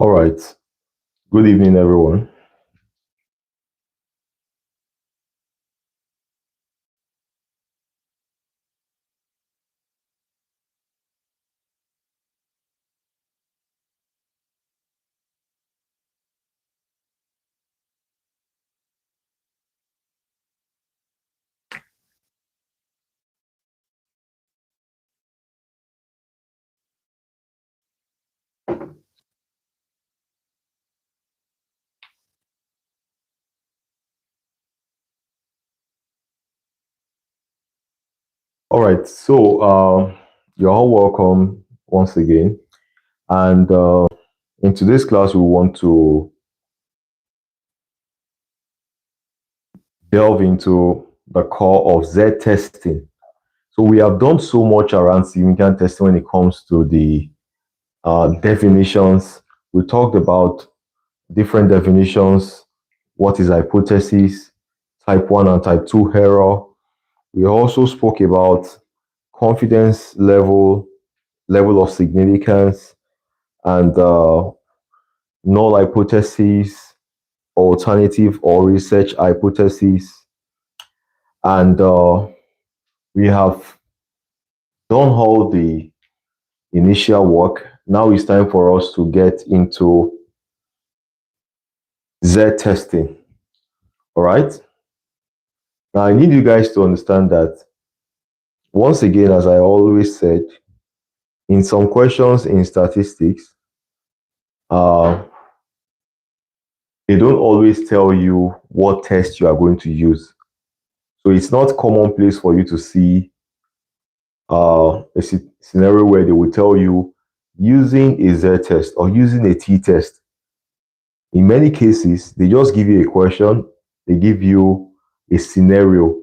All right. Good evening, everyone. All right. You're all welcome once again. And in today's class, we want to delve into the core of Z testing. So we have done so much around significant testing when it comes to the definitions. We talked about different definitions. What is hypothesis, type 1 and type 2 error. We also spoke about confidence level of significance, and null hypothesis, alternative or research hypothesis. And we have done all the initial work. Now it's time for us to get into Z testing. All right. Now I need you guys to understand that, once again, as I always said, in some questions in statistics, uh, they don't always tell you what test you are going to use. So it's not commonplace for you to see a scenario where they will tell you using a Z test or using a T test. In many cases, they just give you a question, they give you a scenario,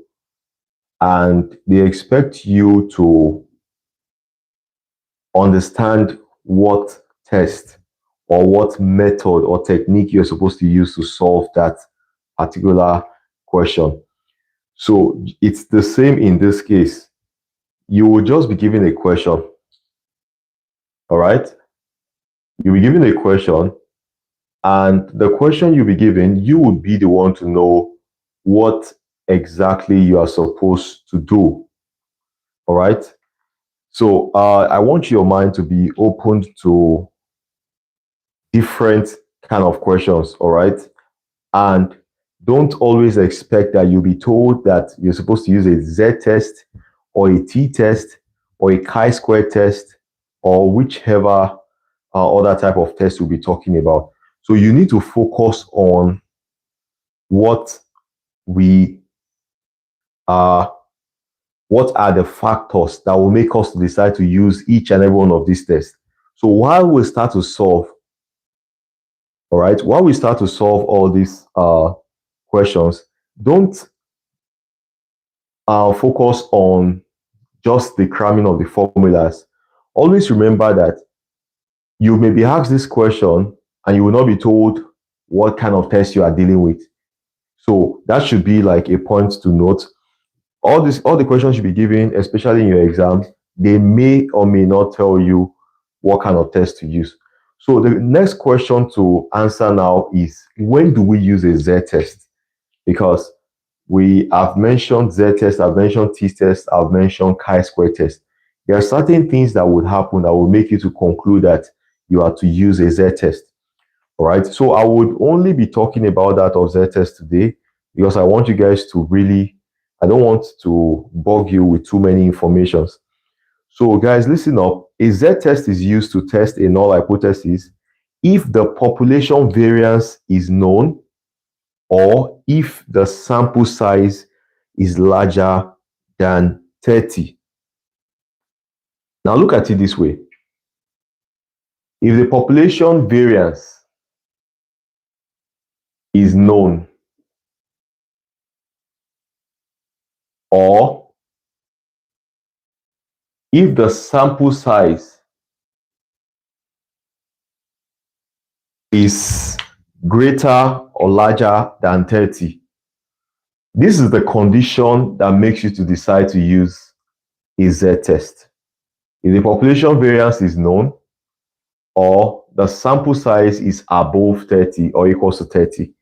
and they expect you to understand what test or what method or technique you're supposed to use to solve that particular question. So it's the same in this case. You will just be given a question. All right. You'll be given a question, and the question you'll be given, you would be the one to know what exactly you are supposed to do. All right. So I want your mind to be open to different kind of questions. All right. And don't always expect that you'll be told that you're supposed to use a Z test or a T test or a chi-square test or whichever other type of test we'll be talking about. So you need to focus on what we what are the factors that will make us decide to use each and every one of these tests. So while we start to solve, all right, while we start to solve all these questions, don't focus on just the cramming of the formulas. Always remember that you may be asked this question and you will not be told what kind of test you are dealing with. So that should be like a point to note. All the questions should be given, especially in your exam, they may or may not tell you what kind of test to use. So the next question to answer now is, when do we use a Z test? Because we have mentioned Z test, I've mentioned T test, I've mentioned chi-square test. There are certain things that would happen that will make you to conclude that you are to use a Z test. All right. So I would only be talking about that of Z test today because I want you guys to really, I don't want to bug you with too many informations. So guys, listen up. A Z test is used to test a null hypothesis if the population variance is known or if the sample size is larger than 30. Now look at it this way. If the population variance is known or if the sample size is greater or larger than 30, this is the condition that makes you to decide to use a Z test. If the population variance is known or the sample size is above 30 or equals to 30.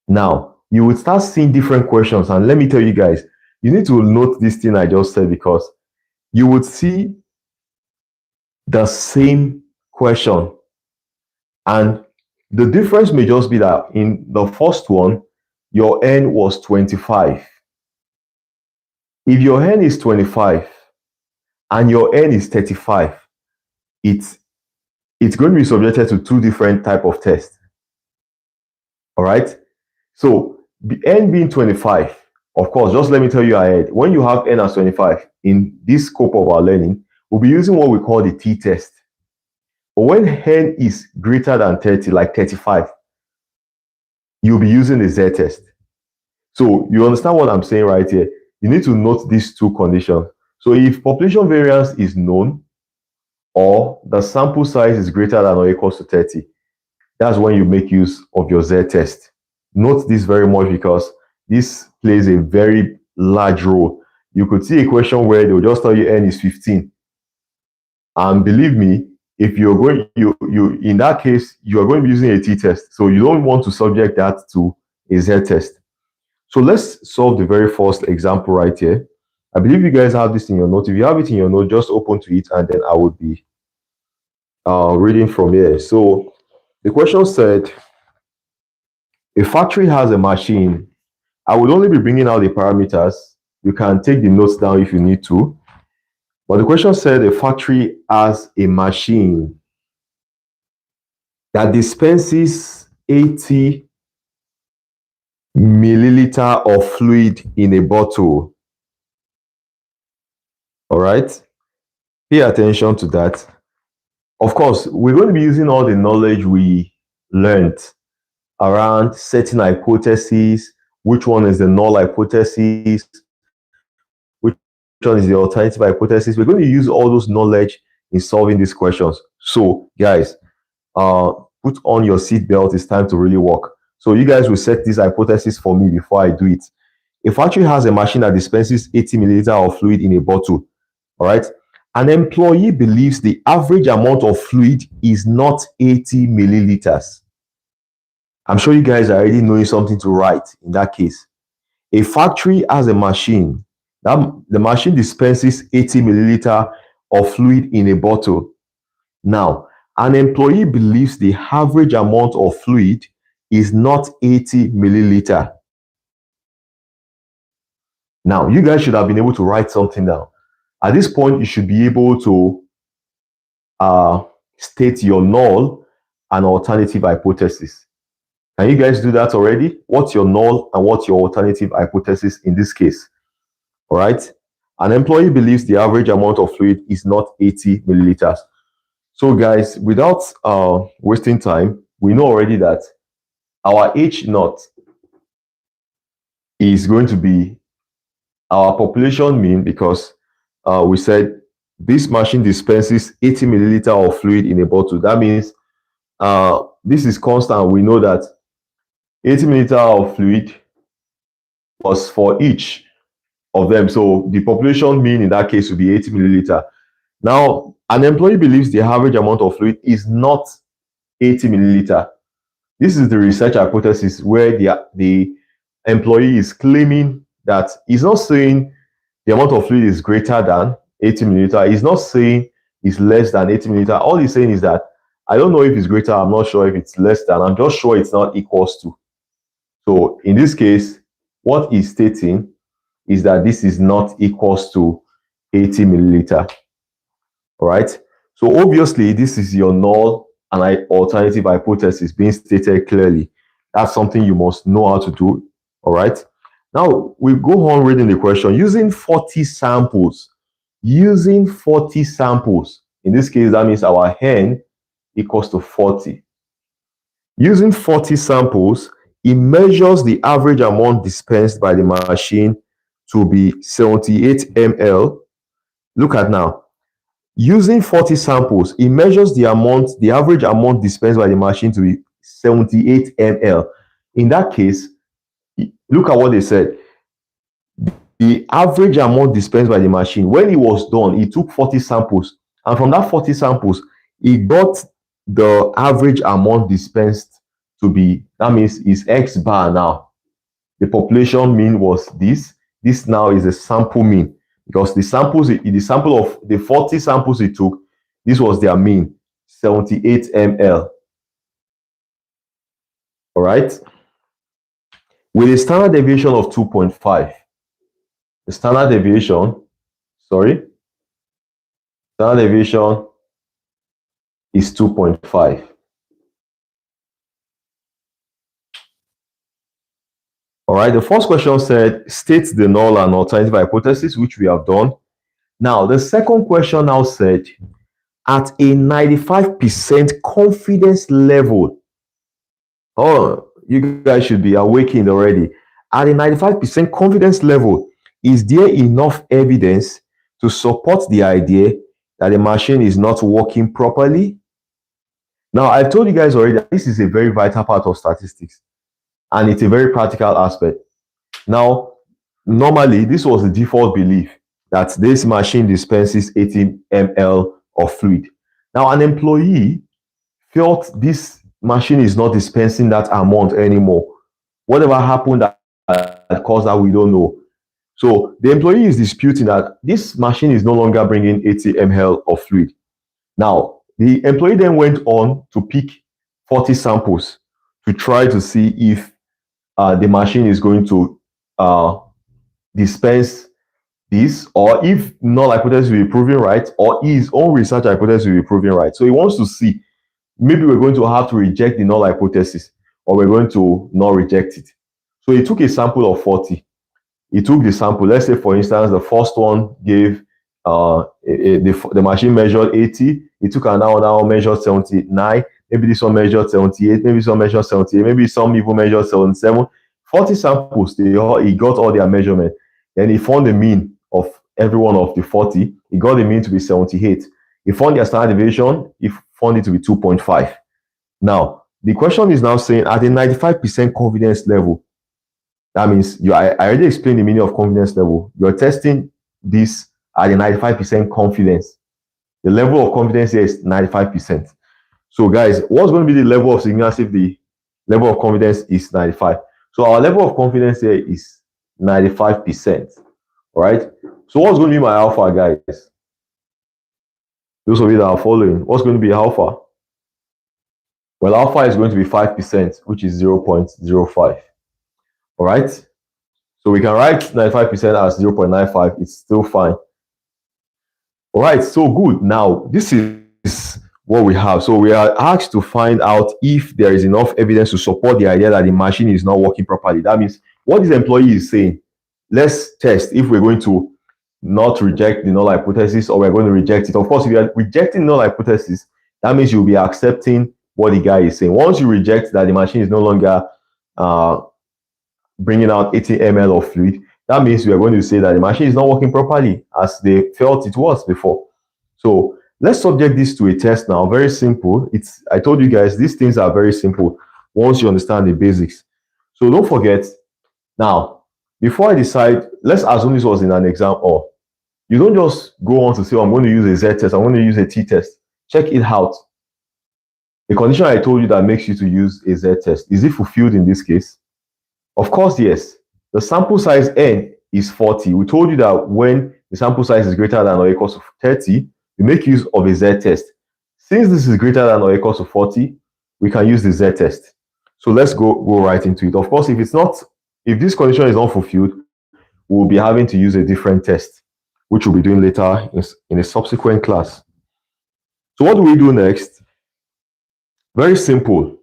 Now, you would start seeing different questions. And let me tell you guys, you need to note this thing I just said, because you would see the same question. And the difference may just be that in the first one, your N was 25. If your N is 25 and your N is 35, it's going to be subjected to two different type of tests. All right. So the N being 25, of course, just let me tell you ahead, when you have N as 25 in this scope of our learning, we'll be using what we call the t-test. But when N is greater than 30, like 35, you'll be using the z-test. So you understand what I'm saying right here? You need to note these two conditions. So if population variance is known, or the sample size is greater than or equals to 30, that's when you make use of your z-test. Note this very much, because this plays a very large role. You could see a question where they'll just tell you N is 15. And believe me, if you're going, in that case, you are going to be using a t-test. So you don't want to subject that to a z-test. So let's solve the very first example right here. I believe you guys have this in your note. If you have it in your note, just open to it, and then I would be reading from here. So the question said, a factory has a machine. I would only be bringing out the parameters. You can take the notes down if you need to. But the question said a factory has a machine that dispenses 80 milliliter of fluid in a bottle. All right. Pay attention to that. Of course, we're going to be using all the knowledge we learned around setting hypotheses, which one is the null hypothesis, which one is the alternative hypothesis. We're going to use all those knowledge in solving these questions. So, guys, put on your seatbelt. It's time to really work. So you guys will set this hypothesis for me before I do it. A factory has a machine that dispenses 80 milliliter of fluid in a bottle. All right. An employee believes the average amount of fluid is not 80 milliliters. I'm sure you guys are already knowing something to write in that case. A factory has a machine. The machine dispenses 80 milliliter of fluid in a bottle. Now, an employee believes the average amount of fluid is not 80 milliliter. Now, you guys should have been able to write something down. At this point, you should be able to state your null and alternative hypothesis. Can you guys do that already? What's your null and what's your alternative hypothesis in this case? All right. An employee believes the average amount of fluid is not 80 milliliters. So guys, without wasting time, we know already that our H naught is going to be our population mean, because we said this machine dispenses 80 milliliter of fluid in a bottle. That means this is constant. We know that 80 milliliter of fluid was for each of them. So the population mean in that case would be 80 milliliter. Now, an employee believes the average amount of fluid is not 80 milliliter. This is the research hypothesis where the employee is claiming that he's not saying the amount of fluid is greater than 80 milliliter. He's not saying it's less than 80 milliliter. All he's saying is that I don't know if it's greater. I'm not sure if it's less than. I'm just sure it's not equals to. So in this case, what he's stating is that this is not equals to 80 milliliter. All right. So obviously, this is your null and alternative hypothesis being stated clearly. That's something you must know how to do. All right. Now we go on reading the question. Using 40 samples. Using 40 samples. In this case, that means our N equals to 40. Using 40 samples, it measures the average amount dispensed by the machine to be 78 ml. Look at now. Using 40 samples, it measures the average amount dispensed by the machine to be 78 ml. In that case, look at what they said. The average amount dispensed by the machine, when it was done, it took 40 samples. And from that 40 samples, it got the average amount dispensed to be, that means is X bar now. The population mean was this. This now is a sample mean, because the sample of the 40 samples it took, this was their mean, 78 ml. All right. With a standard deviation of 2.5. The standard deviation, standard deviation is 2.5. All right, the first question said, state the null and alternative hypothesis, which we have done. Now, the second question now said, at a 95% confidence level, oh, you guys should be awakened already. At a 95% confidence level, is there enough evidence to support the idea that the machine is not working properly? Now, I've told you guys already that this is a very vital part of statistics, and it's a very practical aspect. Now, normally, this was the default belief that this machine dispenses 80 ml of fluid. Now, an employee felt this machine is not dispensing that amount anymore. Whatever happened that caused that, we don't know. So the employee is disputing that this machine is no longer bringing 80 ml of fluid. Now, the employee then went on to pick 40 samples to try to see if the machine is going to dispense this, or if null hypothesis will be proven right, or his own research hypothesis will be proven right. So he wants to see, maybe we're going to have to reject the null hypothesis, or we're going to not reject it. So he took a sample of 40. He took the sample, let's say for instance, the first one gave, the machine measured 80, he took another one measured 79, maybe this one measured 78, maybe this one measured 78, maybe some even measured 77. 40 samples, he got all their measurement. Then he found the mean of every one of the 40. He got the mean to be 78. He found their standard deviation, he found it to be 2.5. Now, the question is now saying at a 95% confidence level, that means I already explained the meaning of confidence level. You're testing this at a 95% confidence. The level of confidence here is 95%. So guys, what's going to be the level of significance if the level of confidence is 95? So our level of confidence here is 95%. All right. So what's going to be my alpha, guys? Those of you that are following, what's going to be alpha? Well, alpha is going to be 5%, which is 0.05. All right. So we can write 95% as 0.95. It's still fine. All right. So good. Now, this is what we have. So we are asked to find out if there is enough evidence to support the idea that the machine is not working properly. That means what this employee is saying, let's test if we're going to not reject the null hypothesis or we're going to reject it. Of course, if you are rejecting null hypothesis, that means you'll be accepting what the guy is saying. Once you reject that the machine is no longer bringing out 80 ml of fluid, that means we are going to say that the machine is not working properly as they felt it was before. So let's subject this to a test now. Very simple. I told you guys, these things are very simple once you understand the basics. So don't forget, now, before I decide, let's assume this was in an exam, or you don't just go on to say, oh, I'm going to use a Z-test, I'm going to use a T-test. Check it out. The condition I told you that makes you to use a Z-test, is it fulfilled in this case? Of course, yes. The sample size N is 40. We told you that when the sample size is greater than or equal to 30, we make use of a Z-test. Since this is greater than or equal to 40, we can use the Z-test. So let's go right into it. Of course, if this condition is not fulfilled, we'll be having to use a different test, which we'll be doing later in a subsequent class. So what do we do next? Very simple.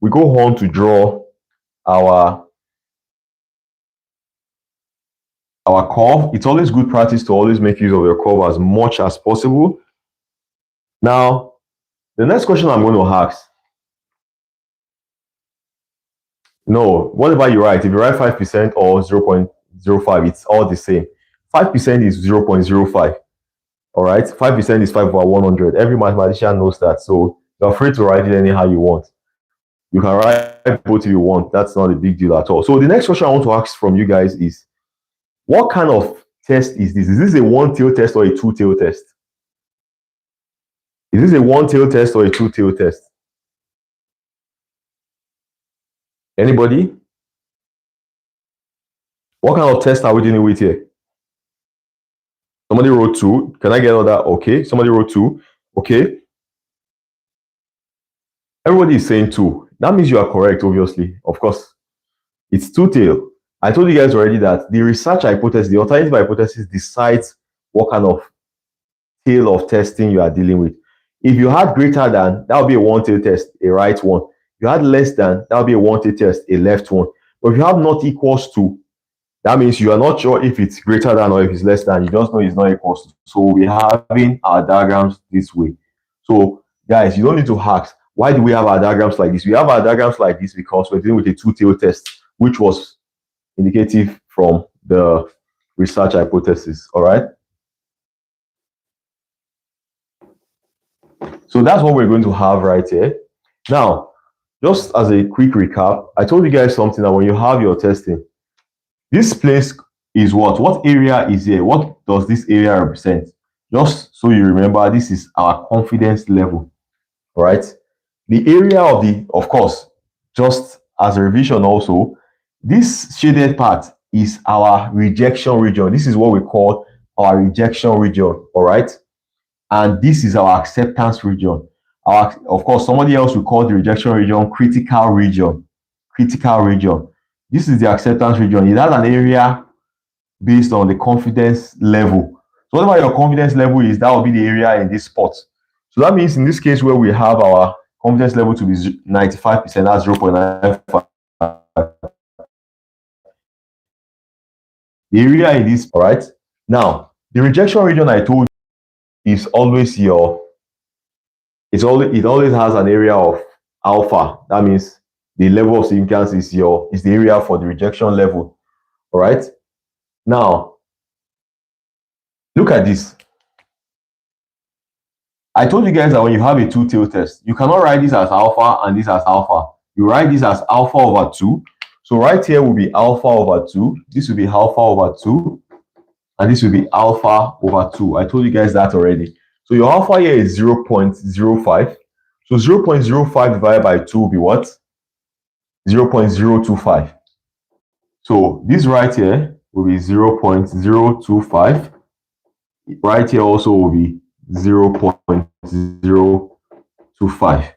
We go on to draw our curve. It's always good practice to always make use of your curve as much as possible. Now, the next question I'm going to ask, no, whatever you write, if you write 5% or 0.05, it's all the same. 5% is 0.05. All right, 5% is 5 over 100. Every mathematician knows that. So you're free to write it anyhow you want. You can write both if you want. That's not a big deal at all. So the next question I want to ask from you guys is, what kind of test is this? Is this a one-tail test or a two-tail test? Is this a one-tail test or a two-tail test? Anybody? What kind of test are we dealing with here? Somebody wrote 2. Can I get another? Okay. Somebody wrote 2. Okay. Everybody is saying 2. That means you are correct, obviously. Of course. It's two-tail. I told you guys already that the research hypothesis, the alternative hypothesis, decides what kind of tail of testing you are dealing with. If you had greater than, that would be a one-tail test, a right one. If you had less than, that would be a one-tail test, a left one. But if you have not equals to, that means you are not sure if it's greater than or if it's less than. You just know it's not equals to. So we're having our diagrams this way. So guys, you don't need to ask, why do we have our diagrams like this? We have our diagrams like this because we're dealing with a two-tail test, which was indicative from the research hypothesis. All right. So that's what we're going to have right here. Now, just as a quick recap, I told you guys something that when you have your testing, this place is what? What area is here? What does this area represent? Just so you remember, this is our confidence level. All right. The area of of course, just as a revision also, this shaded part is our rejection region. This is what we call our rejection region. All right. And this is our acceptance region. Of course, somebody else will call the rejection region critical region. Critical region. This is the acceptance region. It has an area based on the confidence level. So whatever your confidence level is, that will be the area in this spot. So that means in this case where we have our confidence level to be 95%, that's 0.95. The area in this, all right? Now, the rejection region I told you is always it always has an area of alpha. That means the level of significance is the area for the rejection level. All right. Now, look at this. I told you guys that when you have a two-tail test, you cannot write this as alpha and this as alpha. You write this as alpha over 2. So right here will be alpha over 2. This will be alpha over 2. And this will be alpha over 2. I told you guys that already. So your alpha here is 0.05. So 0.05 divided by 2 will be what? 0.025. So this right here will be 0.025. Right here also will be 0.025.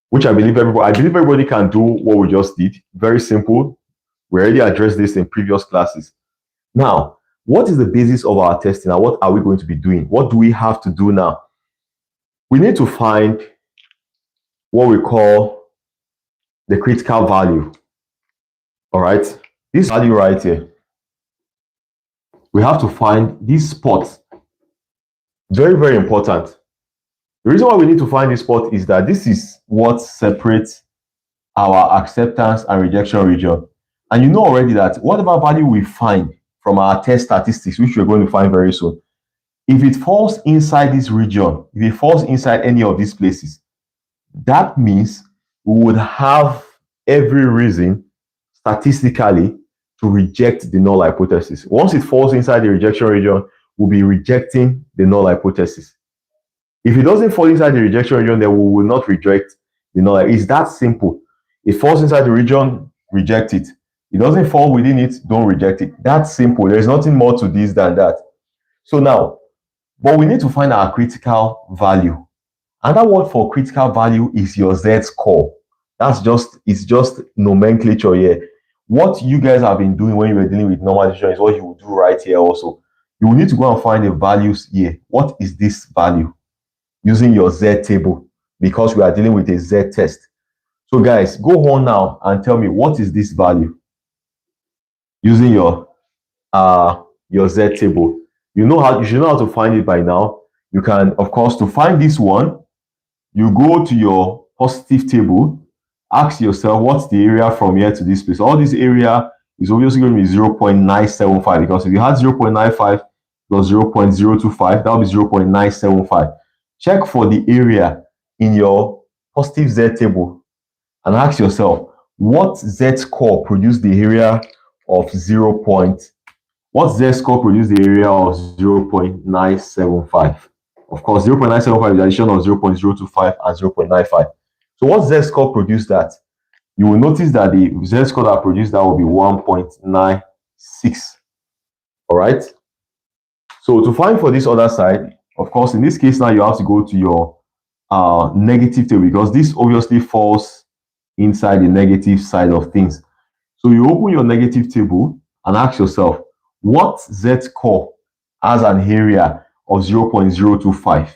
Which I believe everybody can do what we just did. Very simple. We already addressed this in previous classes. Now, what is the basis of our testing and what are we going to be doing? What do we have to do now? We need to find what we call the critical value. All right. This value right here. We have to find this spot. Very, very important. The reason why we need to find this spot is that this is what separates our acceptance and rejection region. And you know already that whatever value we find from our test statistics, which we're going to find very soon, if it falls inside this region, if it falls inside any of these places, that means we would have every reason statistically to reject the null hypothesis. Once it falls inside the rejection region, we'll be rejecting the null hypothesis. If it doesn't fall inside the rejection region, then we will not reject the null. It's that simple. It falls inside the region, reject it. It doesn't fall within it, don't reject it. That's simple. There's nothing more to this than that. So now, but we need to find our critical value. Another word for critical value is your z-score. It's just nomenclature here. What you guys have been doing when you were dealing with normal distribution is what you will do right here also. You will need to go and find the values here. What is this value? Using your Z table, because we are dealing with a Z test. So guys, go on now and tell me, what is this value? Using your Z table. You should know how to find it by now. You can, of course, to find this one, you go to your positive table, ask yourself what's the area from here to this place. All this area is obviously going to be 0.975, because if you had 0.95 plus 0.025, that would be 0.975. Check for the area in your positive Z table and ask yourself, what Z-score produced the area of 0.975? Of course, 0.975 is the addition of 0.025 and 0.95. So what z-score produced that? You will notice that the z-score that produced that will be 1.96. All right. So to find for this other side, of course, in this case now you have to go to your negative table, because this obviously falls inside the negative side of things. So you open your negative table and ask yourself, what z-score has an area of 0.025?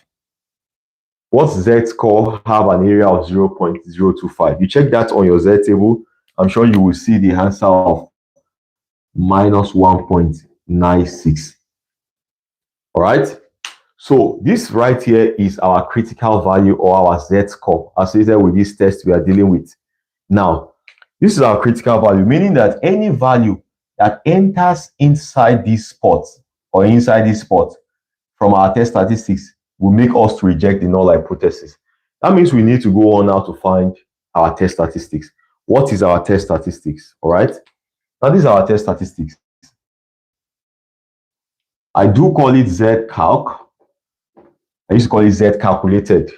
What z-score have an area of 0.025? You check that on your z table. I'm sure you will see the answer of minus 1.96. All right. So this right here is our critical value, or our z-score associated with this test we are dealing with. Now, this is our critical value, meaning that any value that enters inside this spot or inside this spot from our test statistics will make us to reject the null hypothesis. That means we need to go on now to find our test statistics. What is our test statistics? All right. Now, these are our test statistics. I do call it z-calc. I used to call it z-calculated.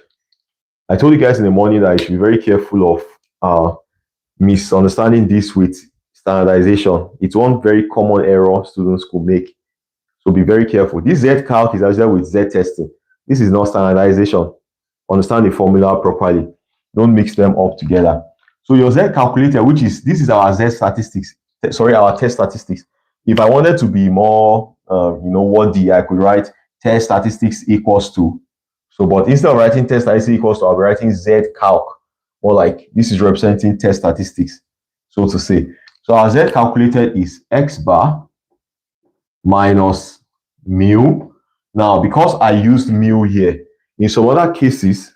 I told you guys in the morning that you should be very careful of misunderstanding this with standardization. It's one very common error students could make. So be very careful. This z-calc is actually with z-testing. This is not standardization. Understand the formula properly. Don't mix them up together. So your z-calculator, which is, this is our z-statistics. Sorry, our test statistics. If I wanted to be more, wordy, I could write test statistics equals to. So, but instead of writing test statistics equals to, I'll be writing z-calc. Or like, this is representing test statistics, so to say. So our z-calculated is x bar minus mu. Now, because I used mu here, in some other cases,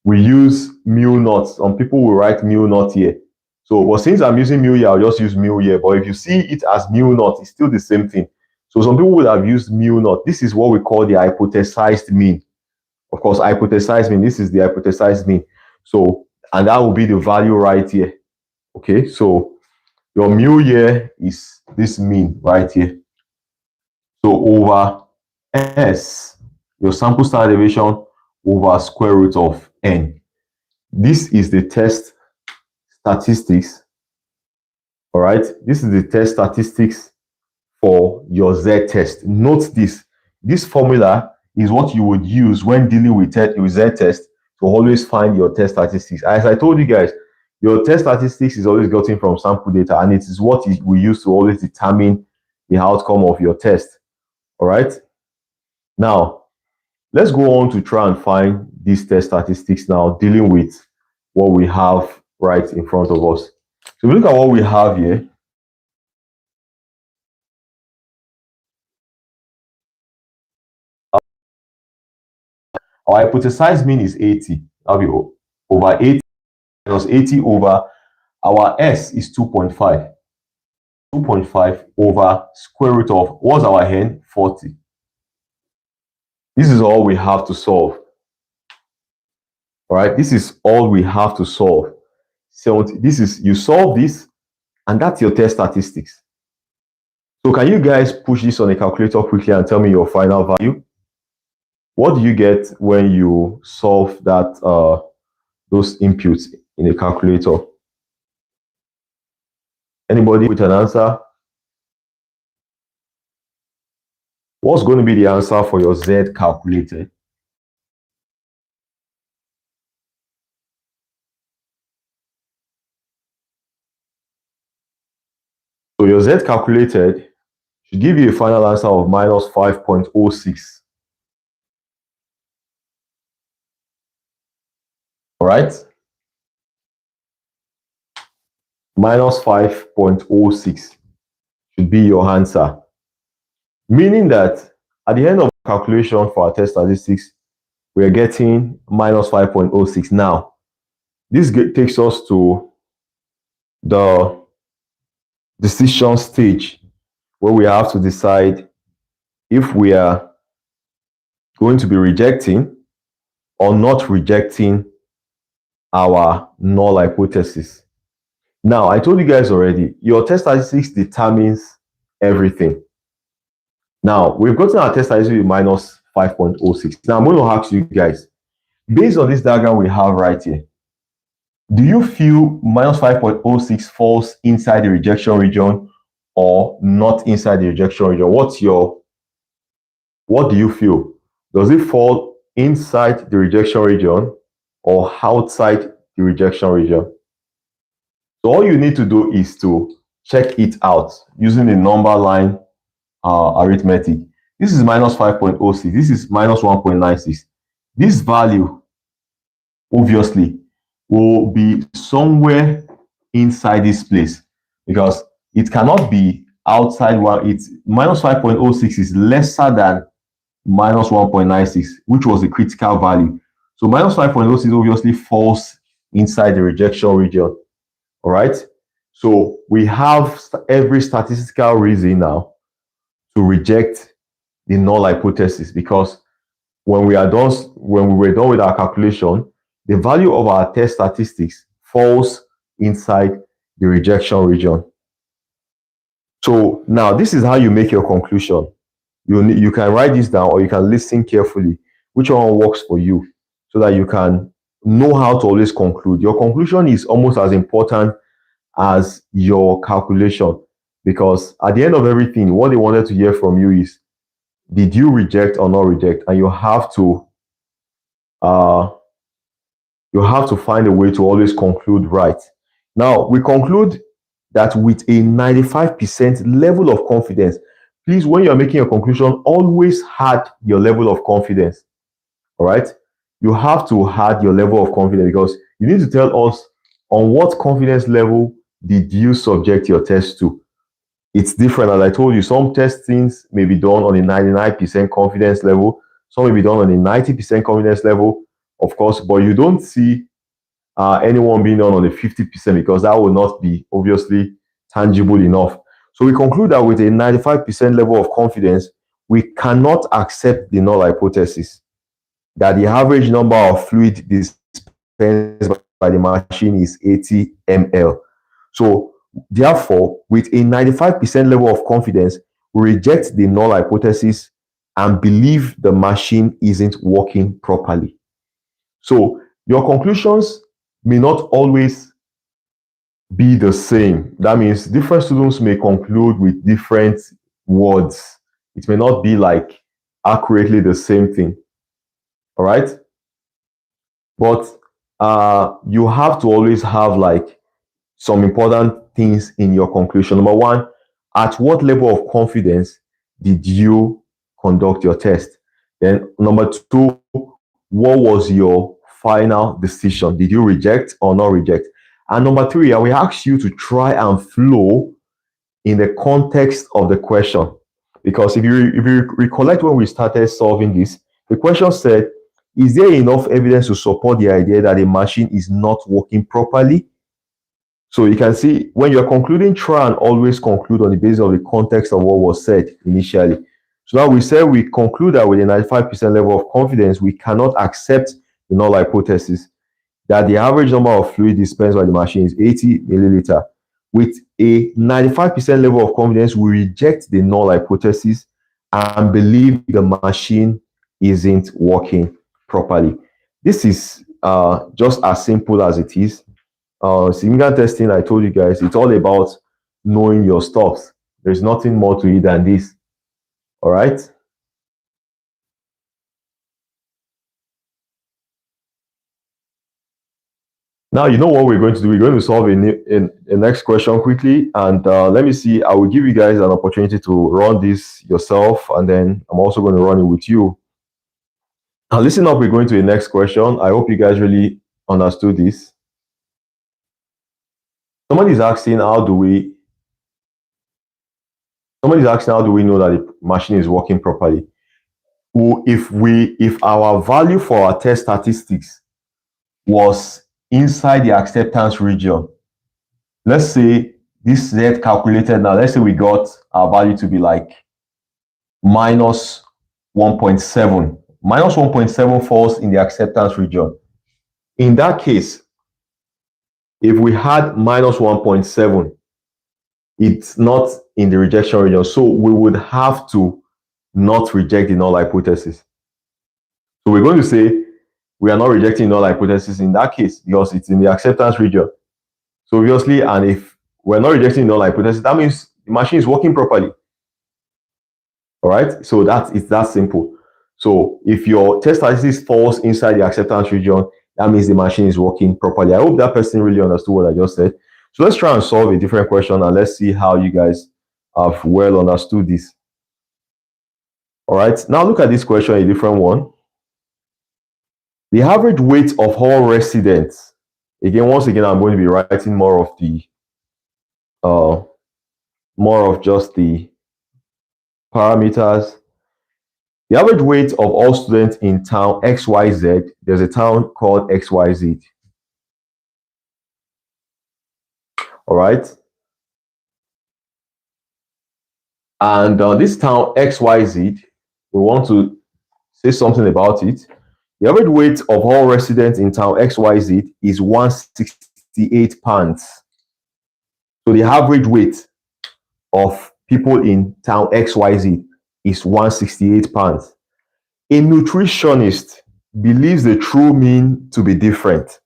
we use mu naught. Some people will write mu naught here. So, but since I'm using mu here, I'll just use mu here. But if you see it as mu naught, it's still the same thing. So some people would have used mu naught. This is what we call the hypothesized mean. Of course, hypothesized mean, this is the hypothesized mean. So, and that will be the value right here. Okay, so your mu here is this mean right here. So over S, your sample standard deviation over square root of n. This is the test statistics. All right, this is the test statistics for your z-test. Note this. This formula is what you would use when dealing with z-test to always find your test statistics. As I told you guys, your test statistics is always gotten from sample data, and it is what we use to always determine the outcome of your test. All right. Now, let's go on to try and find these test statistics now, dealing with what we have right in front of us. So look at what we have here. Our hypothesized mean is 80. That'll be over 80 minus 80 over our S is 2.5. 2.5 over square root of, what's our n? 40. This is all we have to solve. All right, this is all we have to solve. So this is, you solve this, and that's your test statistics. So can you guys push this on a calculator quickly and tell me your final value? What do you get when you solve that those inputs in a calculator? Anybody with an answer? What's going to be the answer for your Z calculated? So your Z calculated should give you a final answer of minus 5.06. All right? Minus 5.06 should be your answer. Meaning that at the end of the calculation for our test statistics, we are getting minus 5.06. Now, this takes us to the decision stage where we have to decide if we are going to be rejecting or not rejecting our null hypothesis. Now, I told you guys already, your test statistics determines everything. Now, we've gotten our test statistics with minus 5.06. Now I'm going to ask you guys, based on this diagram we have right here, do you feel minus 5.06 falls inside the rejection region or not inside the rejection region? What do you feel? Does it fall inside the rejection region or outside the rejection region? So all you need to do is to check it out using the number line arithmetic. This is minus 5.06. This is minus 1.96. This value, obviously, will be somewhere inside this place because it cannot be outside one. It's minus 5.06 is lesser than minus 1.96, which was the critical value. So minus 5.06 obviously falls inside the rejection region. All right. So we have every statistical reason now to reject the null hypothesis, because when we were done with our calculation, the value of our test statistics falls inside the rejection region. So now this is how you make your conclusion. You can write this down or you can listen carefully, which one works for you, so that you can know how to always conclude. Your conclusion is almost as important as your calculation, because at the end of everything, what they wanted to hear from you is, did you reject or not reject? And you have to find a way to always conclude right. Now, we conclude that with a 95% level of confidence. Please, when you're making a conclusion, always add your level of confidence. All right? You have to add your level of confidence, because you need to tell us on what confidence level did you subject your test to. It's different. As I told you, some testings may be done on a 99% confidence level. Some may be done on a 90% confidence level, of course, but you don't see anyone being done on a 50%, because that will not be obviously tangible enough. So we conclude that with a 95% level of confidence, we cannot accept the null hypothesis that the average number of fluid dispensed by the machine is 80 ml. So therefore, with a 95% level of confidence, we reject the null hypothesis and believe the machine isn't working properly. So your conclusions may not always be the same. That means different students may conclude with different words. It may not be like accurately the same thing. All right? But you have to always have like some important things in your conclusion. Number one, at what level of confidence did you conduct your test? Then number two, what was your final decision? Did you reject or not reject? And number three, I will ask you to try and flow in the context of the question. Because if you recollect when we started solving this, the question said, is there enough evidence to support the idea that a machine is not working properly? So you can see when you're concluding, try and always conclude on the basis of the context of what was said initially. So now we said we conclude that with a 95% level of confidence, we cannot accept the null hypothesis that the average number of fluid dispensed by the machine is 80 milliliter. With a 95% level of confidence, we reject the null hypothesis and believe the machine isn't working properly. This is just as simple as it is. Significant testing, I told you guys, it's all about knowing your stuff. There's nothing more to it than this. All right. Now, you know what we're going to do? We're going to solve a next question quickly. And let me see. I will give you guys an opportunity to run this yourself. And then I'm also going to run it with you. Now, listen up. We're going to the next question. I hope you guys really understood this. Somebody's asking, how do we know that the machine is working properly? If our value for our test statistics was inside the acceptance region, let's say this Z calculated now, let's say we got our value to be like minus 1.7. Minus 1.7 falls in the acceptance region. In that case, if we had minus 1.7, it's not in the rejection region. So we would have to not reject the null hypothesis. So we're going to say we are not rejecting null hypothesis in that case because it's in the acceptance region. So obviously, and if we're not rejecting null hypothesis, that means the machine is working properly. All right, so it's that simple. So if your test hypothesis falls inside the acceptance region, that means the machine is working properly. I hope that person really understood what I just said. So let's try and solve a different question and let's see how you guys have well understood this. All right, now look at this question, a different one. The average weight of all residents. Again, once again, I'm going to be writing more of just the parameters. The average weight of all students in town XYZ, there's a town called XYZ. All right. And this town XYZ, we want to say something about it. The average weight of all residents in town XYZ is 168 pounds. So the average weight of people in town XYZ is 168 pounds. A nutritionist believes the true mean to be different.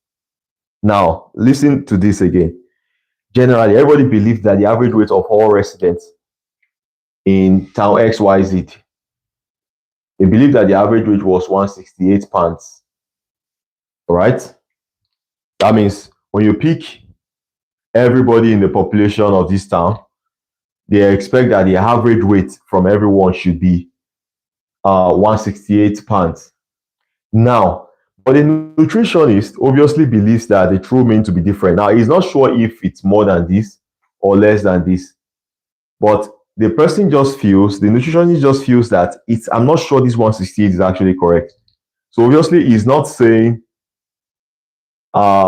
Now, listen to this again. Generally, everybody believes that the average weight of all residents in town XYZ, they believe that the average weight was 168 pounds. All right? That means when you pick everybody in the population of this town, they expect that the average weight from everyone should be 168 pounds. Now, but the nutritionist obviously believes that the true mean to be different. Now, he's not sure if it's more than this or less than this, but the person just feels, the nutritionist just feels that I'm not sure this 168 is actually correct. So obviously he's not saying this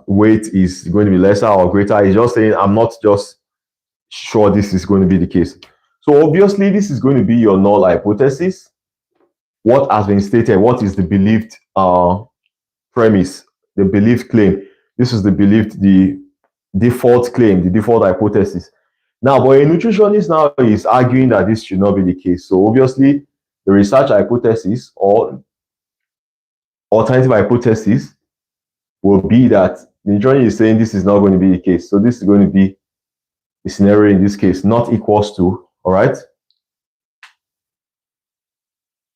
weight is going to be lesser or greater. He's just saying, I'm not just sure this is going to be the case. So obviously this is going to be your null hypothesis. What has been stated, what is the believed premise, the believed claim. This is the default claim, the default hypothesis. Now, but a nutritionist now is arguing that this should not be the case. So obviously the research hypothesis or alternative hypothesis will be that the nutritionist is saying this is not going to be the case. So this is going to be the scenario in this case, not equals to, all right?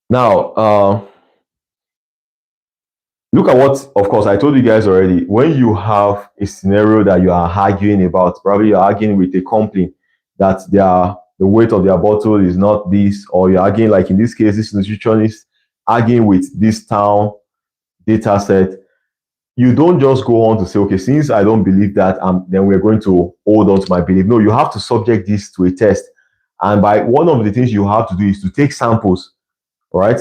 Now, look at what, of course, I told you guys already. When you have a scenario that you are arguing about, probably you're arguing with a company that the weight of their bottle is not this, or you're arguing, like in this case, this nutritionist arguing with this town data set. You don't just go on to say, okay, since I don't believe that, then we're going to hold on to my belief. No, you have to subject this to a test. And by one of the things you have to do is to take samples. All right.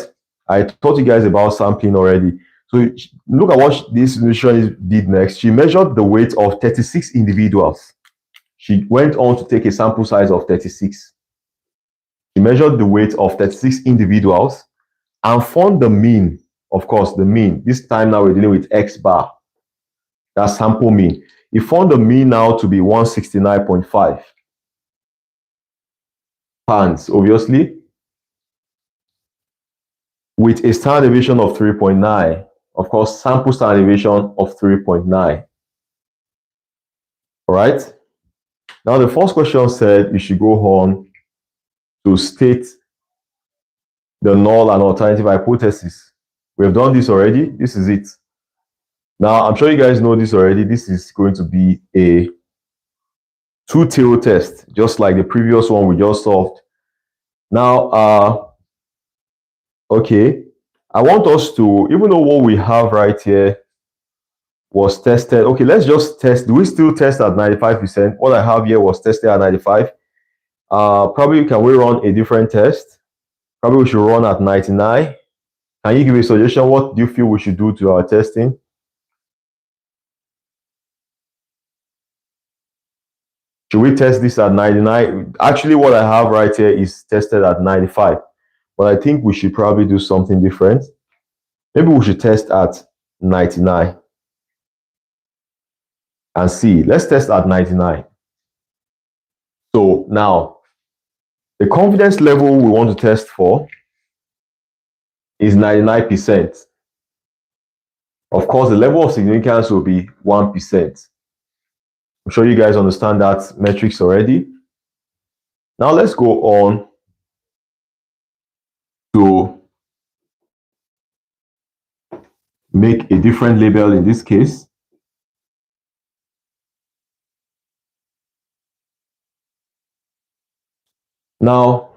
I taught you guys about sampling already. So look at what this nutritionist did next. She measured the weight of 36 individuals. She went on to take a sample size of 36. She measured the weight of 36 individuals and found the mean. Of course, the mean. This time now we're dealing with X bar. That's sample mean. He found the mean now to be 169.5 pounds, obviously, with a standard deviation of 3.9. Of course, sample standard deviation of 3.9. All right. Now, the first question said you should go on to state the null and alternative hypothesis. We have done this already. This is it. Now, I'm sure you guys know this already. This is going to be a two-tailed test, just like the previous one we just solved. Now, okay, I want us to, even though what we have right here was tested. Okay, let's just test. Do we still test at 95%? What I have here was tested at 95. Probably can we run a different test? Probably we should run at 99. Can you give a suggestion? What do you feel we should do to our testing? Should we test this at 99? Actually, what I have right here is tested at 95. But I think we should probably do something different. Maybe we should test at 99. And see. Let's test at 99. So now, the confidence level we want to test for is 99%. Of course, the level of significance will be 1%. I'm sure you guys understand that metrics already. Now let's go on to make a different label in this case. Now,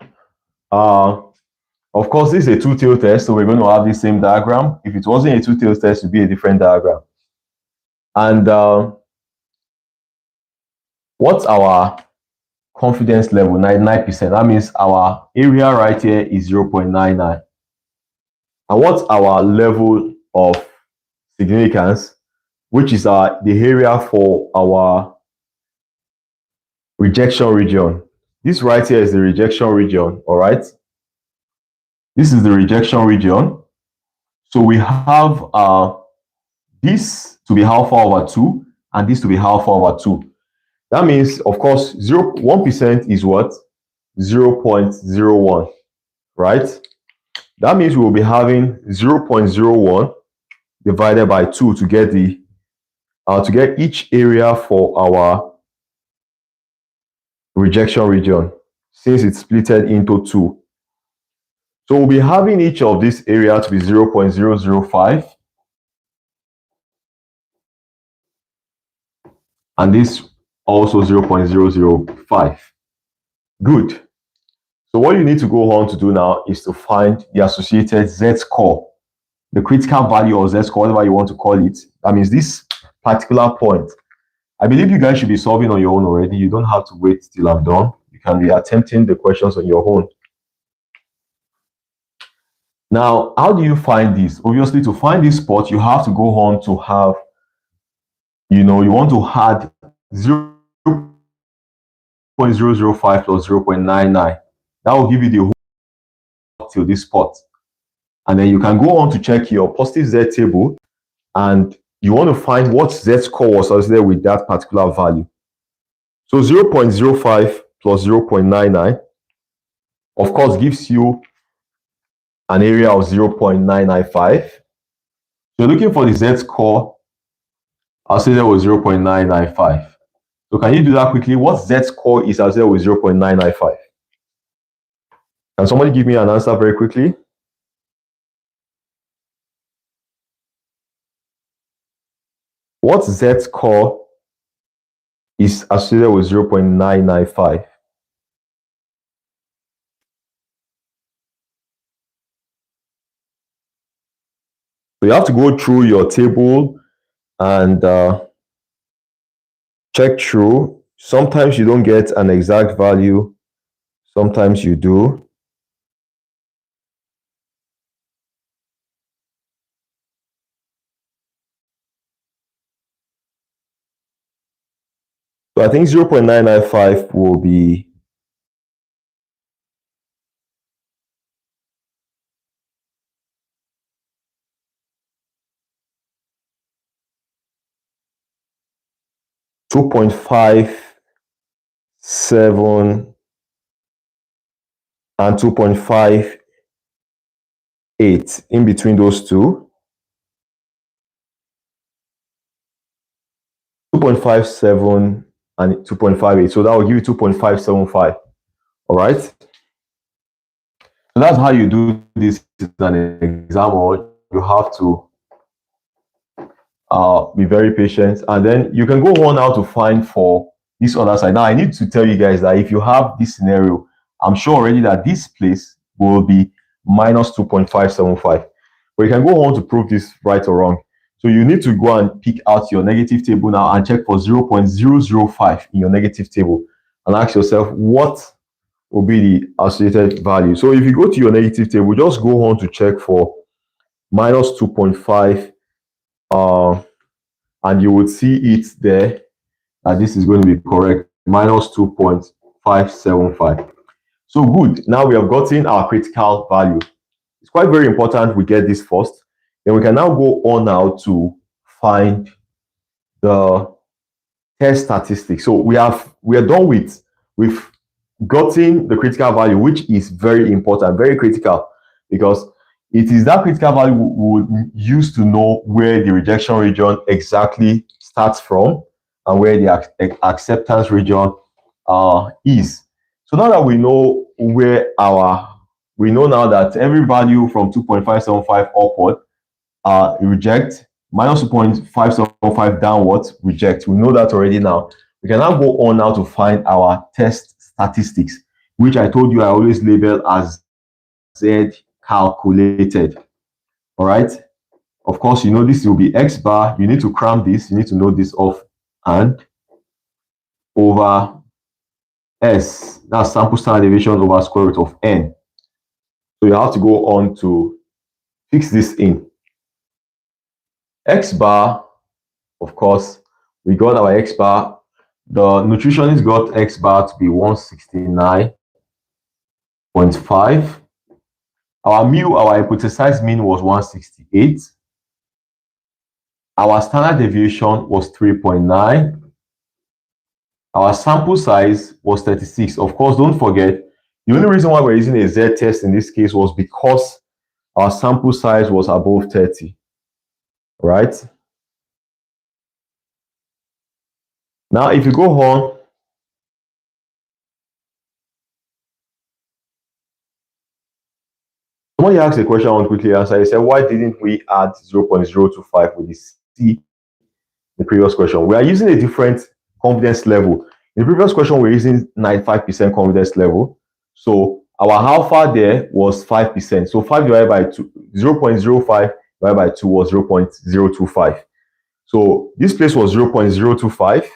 of course, this is a two-tailed test, so we're going to have the same diagram. If it wasn't a two-tailed test, it would be a different diagram. And what's our confidence level? 99%. That means our area right here is 0.99. And what's our level of significance, which is the area for our rejection region? This right here is the rejection region, all right? This is the rejection region. So we have this to be alpha over 2 and this to be alpha over 2. That means, of course, 1% is what? 0.01, right? That means we will be having 0.01 divided by 2 to get the to get each area for our rejection region, since it's splitted into 2. So we'll be having each of this area to be 0.005 and this also 0.005. Good. So what you need to go on to do now is to find the associated z-score, the critical value of z-score, whatever you want to call it. That means this particular point. I believe you guys should be solving on your own already. You don't have to wait till I'm done. You can be attempting the questions on your own. Now, how do you find this? Obviously, to find this spot, you have to go on to have, you want to add 0.005 plus 0.99. That will give you the whole till this spot. And then you can go on to check your positive Z table and you want to find what z-score was associated with that particular value. So 0.05 plus 0.99, of course, gives you an area of 0.995. So looking for the z-score associated with 0.995. So can you do that quickly? What z-score is associated with 0.995? Can somebody give me an answer very quickly? What z-score is associated with 0.995? So you have to go through your table and check through. Sometimes you don't get an exact value. Sometimes you do. So I think 0.995 will be .57 and 2.58 in between those two. 2.57 and 2.58. So that will give you 2.575. All right. So that's how you do this in an exam. You have to be very patient, and then you can go on now to find for this other side. Now I need to tell you guys that if you have this scenario, I'm sure already that this place will be minus 2.575, but you can go on to prove this right or wrong. So you need to go and pick out your negative table now and check for 0.005 in your negative table and ask yourself what will be the associated value. So if you go to your negative table, just go on to check for minus 2.5 and you would see it there that this is going to be correct, minus 2.575. So good. Now we have gotten our critical value. It's quite very important we get this first. Then we can now go on now to find the test statistics. So we are done with, we've gotten the critical value, which is very important, very critical, because it is that critical value we would use to know where the rejection region exactly starts from and where the acceptance region is. So now that we know we know now that every value from 2.575 upward reject, minus 2.575 downwards reject. We know that already now. We can now go on now to find our test statistics, which I told you I always label as Z calculated. All right. Of course, you know this will be X bar. You need to cram this. You need to know this off and over S. That's sample standard deviation over square root of N. So you have to go on to fix this in. X bar, of course, we got our X bar. The nutritionist got X bar to be 169.5. Our mu, our hypothesized mean was 168. Our standard deviation was 3.9. Our sample size was 36. Of course, don't forget, the only reason why we're using a Z test in this case was because our sample size was above 30. Right? Now, if you go on, someone asked a question I want to quickly answer. He said, why didn't we add 0.025 with the C the previous question? We are using a different confidence level. In the previous question, we're using 95% confidence level. So our alpha there was 5%. So 5 divided by 2, 0.05 divided by 2 was 0.025. So this place was 0.025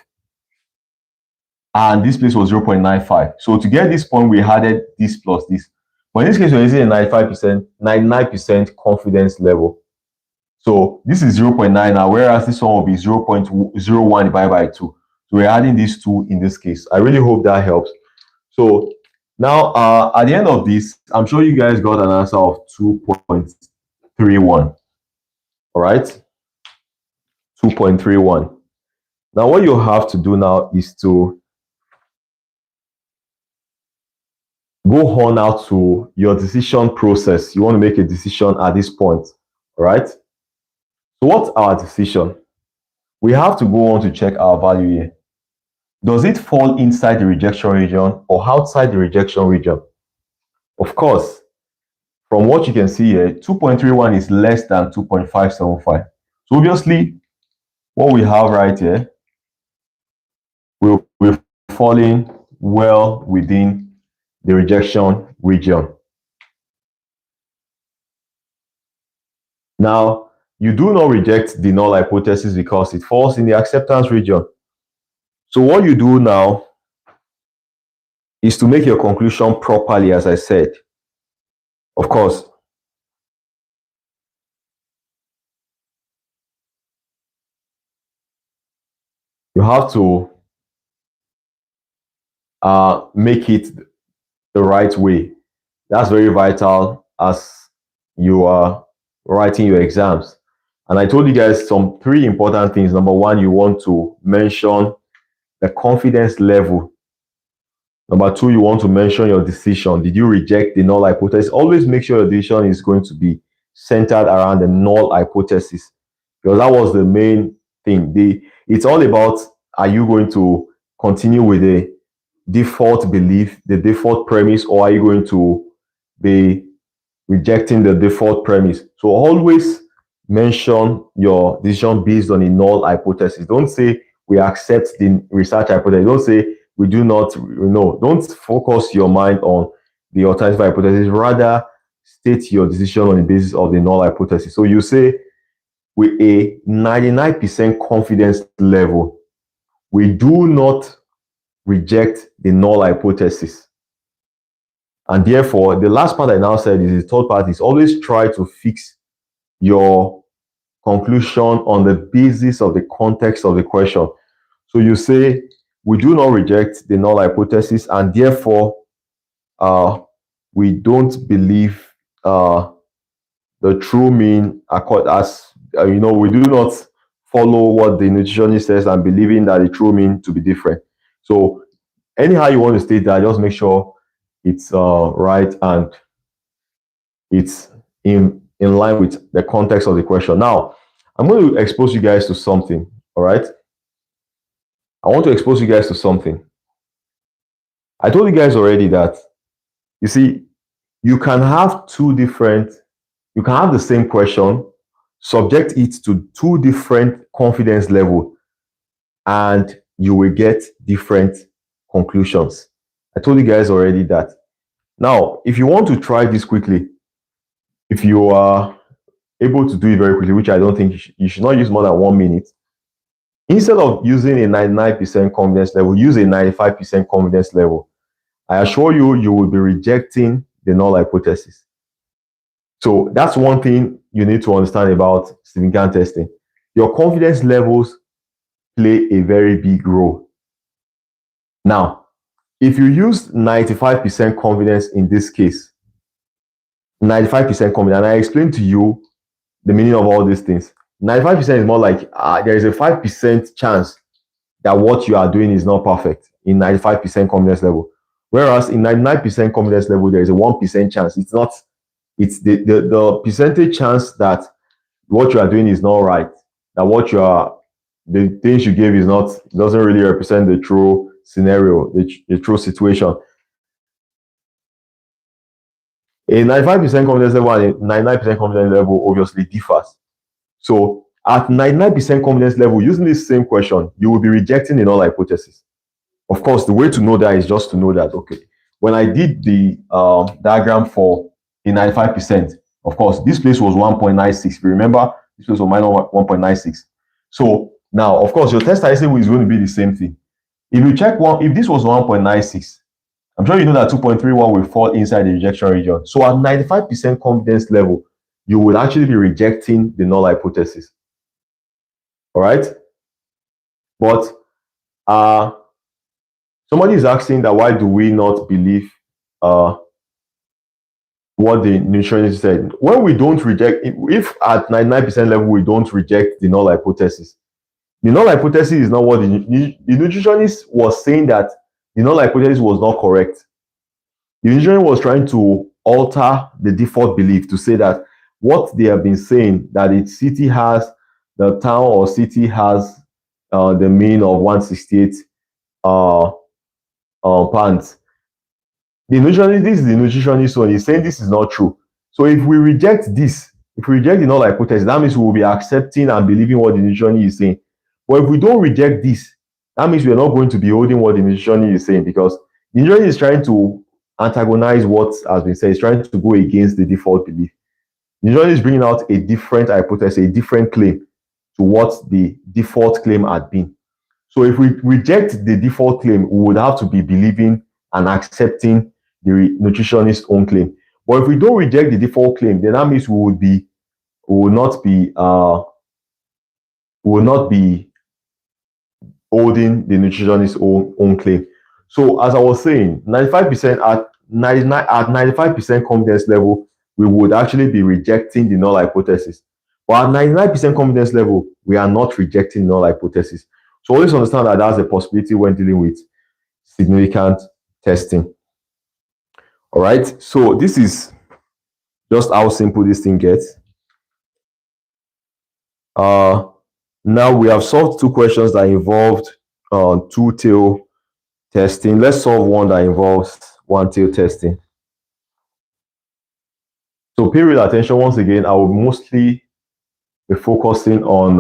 and this place was 0.95. So to get this point, we added this plus this. But in this case, we're using a 99% confidence level. So this is 0.9 now, whereas this one will be 0.01 divided by 2. So we're adding these two in this case. I really hope that helps. So now at the end of this, I'm sure you guys got an answer of 2.31. All right, 2.31. Now what you have to do now is to go on now to your decision process. You want to make a decision at this point. All right. So what's our decision? We have to go on to check our value here. Does it fall inside the rejection region or outside the rejection region? Of course, from what you can see here, 2.31 is less than 2.575. So obviously, what we have right here will be falling well within the rejection region. Now, you do not reject the null hypothesis because it falls in the acceptance region. So what you do now is to make your conclusion properly, as I said. Of course, you have to make it the right way. That's very vital as you are writing your exams. And I told you guys some 3 important things. Number 1, you want to mention the confidence level. Number 2, you want to mention your decision. Did you reject the null hypothesis? Always make sure your decision is going to be centered around the null hypothesis, because that was the main thing. It's all about, are you going to continue with the default belief, the default premise, or are you going to be rejecting the default premise? So always mention your decision based on a null hypothesis. Don't say we accept the research hypothesis. Don't say we do not. No, don't focus your mind on the alternative hypothesis. Rather, state your decision on the basis of the null hypothesis. So you say, with a 99% confidence level, we do not reject the null hypothesis. And therefore, the last part I now said is the third part is always try to fix your conclusion on the basis of the context of the question. So you say, we do not reject the null hypothesis, and therefore, we don't believe the true mean, as we do not follow what the nutritionist says and believing that the true mean to be different. So anyhow you want to state that, just make sure it's right and it's in in line with the context of the question. Now, I'm going to expose you guys to something, all right? I want to expose you guys to something. I told you guys already that, you see, you can have you can have the same question, subject it to two different confidence level, and you will get different conclusions. I told you guys already that. Now, if you want to try this quickly, if you are able to do it very quickly, which I don't think you should not use more than 1 minute, instead of using a 99% confidence level, use a 95% confidence level. I assure you, you will be rejecting the null hypothesis. So that's one thing you need to understand about significant testing. Your confidence levels play a very big role. Now, if you use 95% confidence in this case, 95% confidence, and I explained to you the meaning of all these things. 95% is more like there is a 5% chance that what you are doing is not perfect in 95% confidence level. Whereas in 99% confidence level, there is a 1% chance. It's the percentage chance that what you are doing is not right, that the things you gave doesn't really represent the true scenario, the true situation. A 95% confidence level and a 99% confidence level obviously differs. So at 99% confidence level, using this same question, you will be rejecting the null hypothesis. Of course, the way to know that is just to know that, okay, when I did the diagram for a 95%, of course, this place was 1.96. If you remember, this place was minus 1.96. So now, of course, your test IC is going to be the same thing. If you check if this was 1.96, I'm sure you know that 2.31 will fall inside the rejection region. So at 95% confidence level, you would actually be rejecting the null hypothesis. All right? But somebody is asking that why do we not believe what the nutritionist said? When we don't reject, if at 99% level we don't reject the null hypothesis, the null hypothesis is not what the nutritionist was saying, that the null hypothesis was not correct. The nutritionist was trying to alter the default belief to say that what they have been saying, that the town or city has the mean of 168 pounds. This is the nutritionist one. He's saying this is not true. So if we reject this, if we reject the null hypothesis, that means we will be accepting and believing what the nutritionist is saying. But if we don't reject this, that means we are not going to be holding what the nutritionist is saying, because the nutritionist is trying to antagonize what has been said. It's trying to go against the default belief. The nutritionist is bringing out a different hypothesis, a different claim to what the default claim had been. So if we reject the default claim, we would have to be believing and accepting the nutritionist's own claim. But if we don't reject the default claim, then that means we will not be holding the nutritionist's own claim. So as I was saying, 95% at 95% confidence level, we would actually be rejecting the null hypothesis. But at 99% confidence level, we are not rejecting null hypothesis. So always understand that that's a possibility when dealing with significant testing. All right. So this is just how simple this thing gets. Now we have solved two questions that involved two-tail testing. Let's solve one that involves one-tail testing. So pay real attention once again. I will mostly be focusing on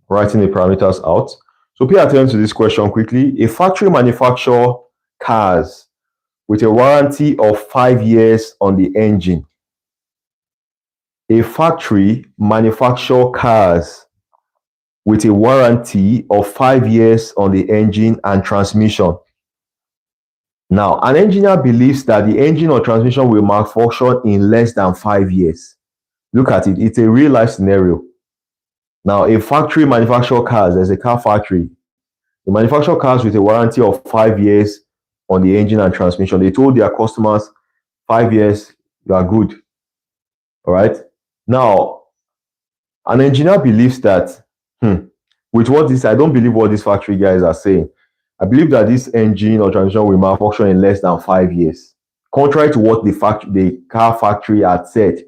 writing the parameters out. So pay attention to this question quickly. A factory manufactures cars with a warranty of 5 years on the engine. A factory manufactures cars with a warranty of 5 years on the engine and transmission. Now, an engineer believes that the engine or transmission will malfunction in less than 5 years. Look at it. It's a real life scenario. Now, a factory manufactures cars. There's a car factory. They manufacture cars with a warranty of 5 years on the engine and transmission. They told their customers, 5 years, you are good. All right. Now, an engineer believes that, I don't believe what these factory guys are saying. I believe that this engine or transmission will malfunction in less than 5 years, contrary to what the car factory had said.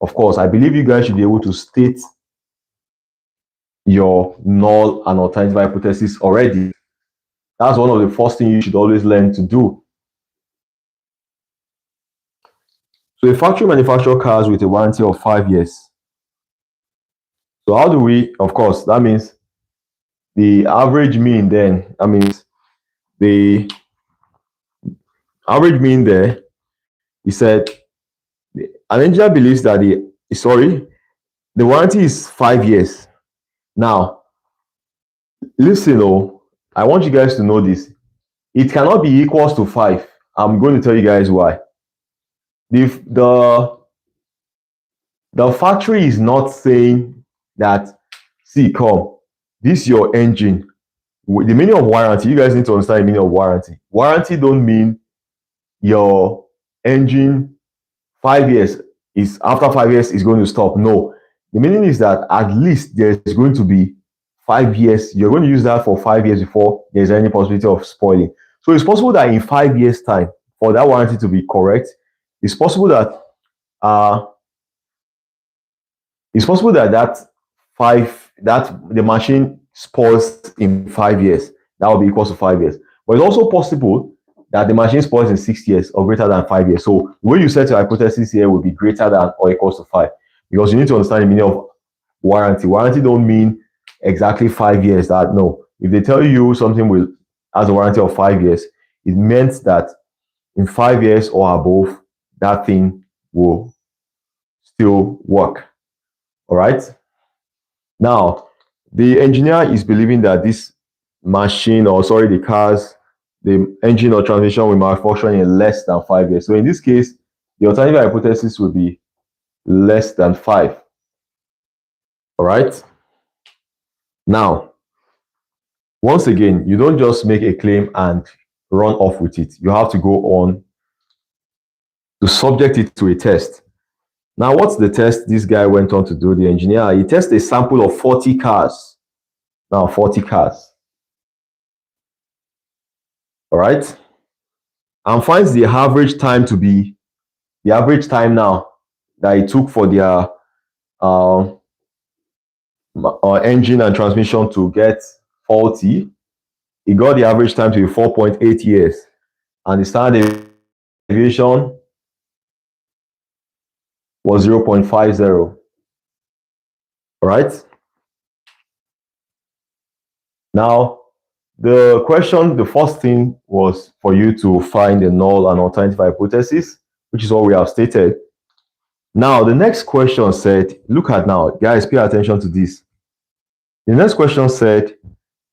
Of course, I believe you guys should be able to state your null and alternative hypothesis already. That's one of the first things you should always learn to do. So a factory manufactures cars with a warranty of 5 years. So how do we, of course, that means the average mean then, that means the average mean there, he said, an engineer believes that the warranty is 5 years. Now, listen, I want you guys to know this. It cannot be equals to 5. I'm going to tell you guys why. The factory is not saying that, see, come, this is your engine. The meaning of warranty, you guys need to understand the meaning of warranty. Warranty don't mean your engine 5 years is after 5 years is going to stop. No, the meaning is that at least there's going to be 5 years. You're going to use that for 5 years before there's any possibility of spoiling. So it's possible that in 5 years' time, for that warranty to be correct, it's possible that the machine spoils in 5 years. That will be equal to 5 years. But it's also possible that the machine spoils in 6 years or greater than 5 years. So when you set your hypothesis here will be greater than or equals to 5, because you need to understand the meaning of warranty. Warranty don't mean exactly 5 years. That no, if they tell you something has a warranty of 5 years, it meant that in 5 years or above, that thing will still work. All right. Now, the engineer is believing that this machine, the cars, the engine or transmission will malfunction in less than 5 years. So in this case, the alternative hypothesis will be less than 5. All right. Now, once again, you don't just make a claim and run off with it. You have to go on to subject it to a test. Now, what's the test this guy went on to do, the engineer? He tested a sample of 40 cars. Now, 40 cars. All right. And finds the average time now that it took for their engine and transmission to get faulty. He got the average time to be 4.8 years. And the standard deviation was 0.50. All right. Now, the first thing was for you to find a null and alternative hypothesis, which is what we have stated. Now, the next question said, look at now, guys, pay attention to this. The next question said,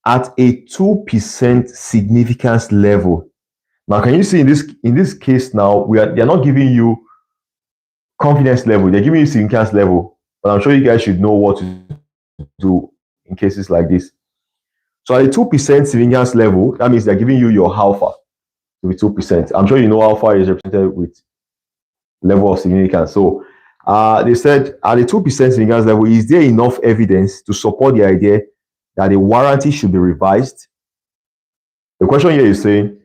at a 2% significance level. Now, can you see in this case now, they're not giving you confidence level, they're giving you significance level. But I'm sure you guys should know what to do in cases like this. So at a 2% significance level, that means they're giving you your alpha to be 2%. I'm sure you know alpha is represented with level of significance. So they said at a 2% significance level, is there enough evidence to support the idea that a warranty should be revised? The question here is saying,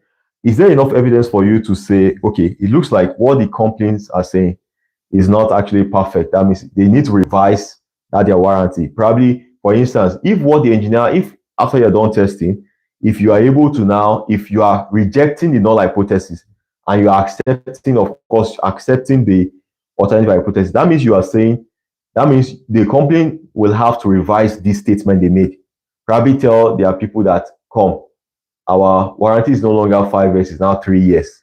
is there enough evidence for you to say, okay, it looks like what the companies are saying is not actually perfect. That means they need to revise their warranty. Probably, for instance, if after you're done testing, if you are able to now, if you are rejecting the null hypothesis and you are accepting the alternative hypothesis, that means the company will have to revise this statement they made. Probably tell their people that, come, our warranty is no longer 5 years, it's now 3 years.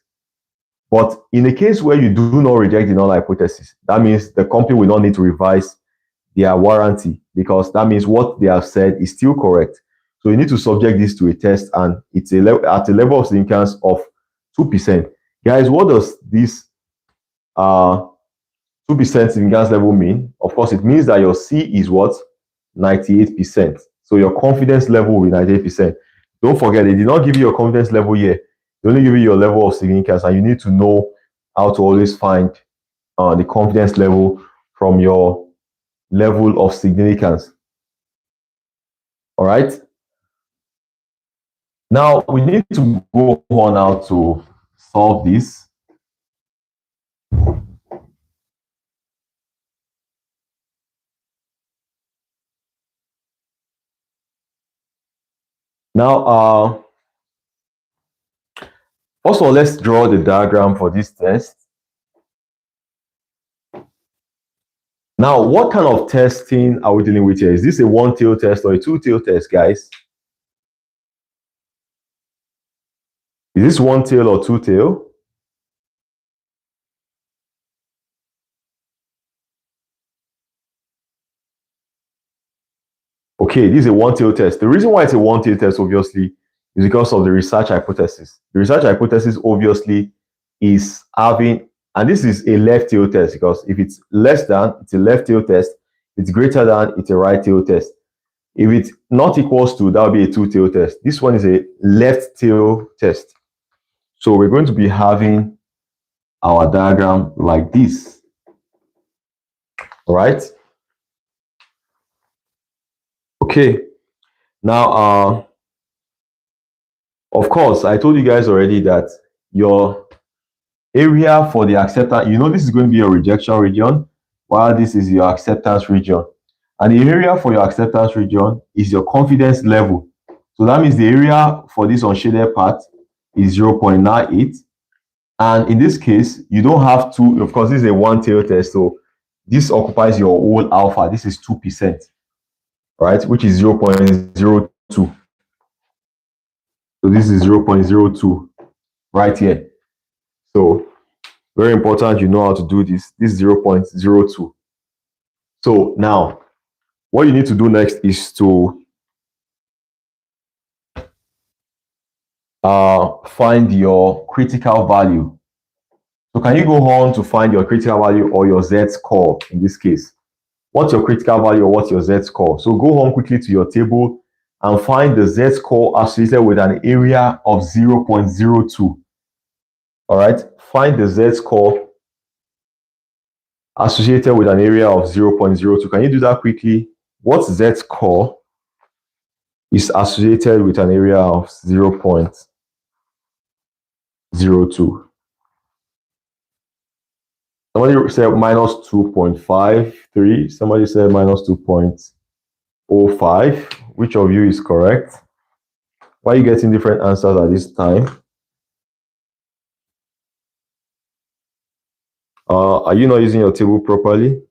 But in a case where you do not reject the null hypothesis, that means the company will not need to revise their warranty, because that means what they have said is still correct. So you need to subject this to a test, and it's at a level of significance of 2%. Guys, what does this 2% significance level mean? Of course, it means that your C is what? 98%. So your confidence level will be 98%. Don't forget, they did not give you your confidence level here. They only give you your level of significance, and you need to know how to always find the confidence level from your level of significance. All right. Now we need to go on now to solve this. Now, first of all, let's draw the diagram for this test. Now, what kind of testing are we dealing with here? Is this a one-tail test or a two-tail test, guys? Is this one-tail or two-tail? Okay, this is a one-tail test. The reason why it's a one-tail test, obviously, is because of the research hypothesis. The research hypothesis, obviously, is having, and this is a left-tail test, because if it's less than, it's a left-tail test. If it's greater than, it's a right-tail test. If it's not equals to, that would be a two-tail test. This one is a left-tail test. So we're going to be having our diagram like this. All right. Okay. Now, of course, I told you guys already that your area for the acceptance, this is going to be your rejection region, while this is your acceptance region. And the area for your acceptance region is your confidence level. So that means the area for this unshaded part is 0.98. And in this case, you don't have to, of course, this is a one-tail test. So this occupies your whole alpha. This is 2%, right? Which is 0.02. So this is 0.02 right here. So very important, you know how to do this. This is 0.02. So now, what you need to do next is to find your critical value. So can you go on to find your critical value or your z-score in this case? What's your critical value or what's your z-score? So go on quickly to your table and find the z-score associated with an area of 0.02. All right, find the z-score associated with an area of 0.02. Can you do that quickly? What's z-score is associated with an area of 0.02? Somebody said minus 2.53. Somebody said minus 2.05. Which of you is correct? Why are you getting different answers at this time? Are you not using your table properly?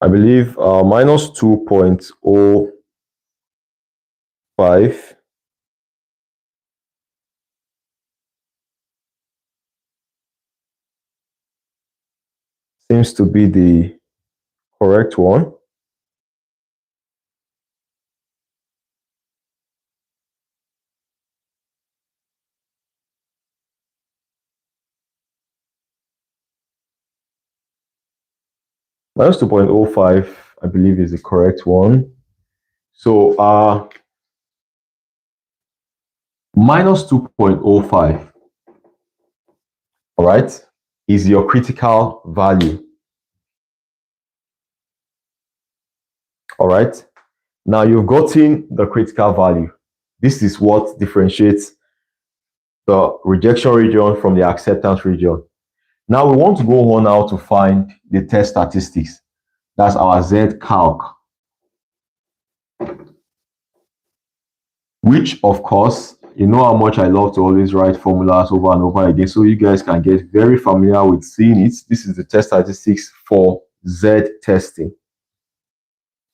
I believe minus 2.05 seems to be the correct one. Minus 2.05, I believe, is the correct one. So minus 2.05, all right, is your critical value. All right. Now you've gotten the critical value. This is what differentiates the rejection region from the acceptance region. Now we want to go on now to find the test statistics. That's our z-calc, which of course, you know how much I love to always write formulas over and over again, so you guys can get very familiar with seeing it. This is the test statistics for Z testing.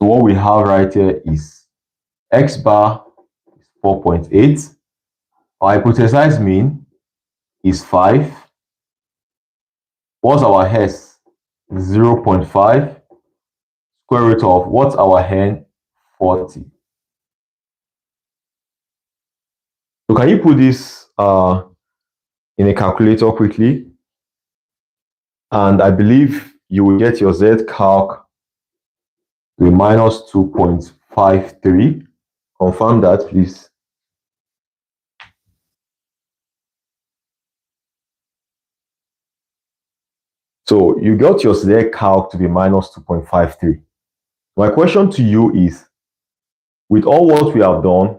So what we have right here is X bar is 4.8. Our hypothesized mean is 5. What's our S? 0.5. Square root of what's our N? 40. So can you put this in a calculator quickly? And I believe you will get your z-calc to minus 2.53. Confirm that, please. So you got your Z calc to be minus 2.53. My question to you is, with all what we have done,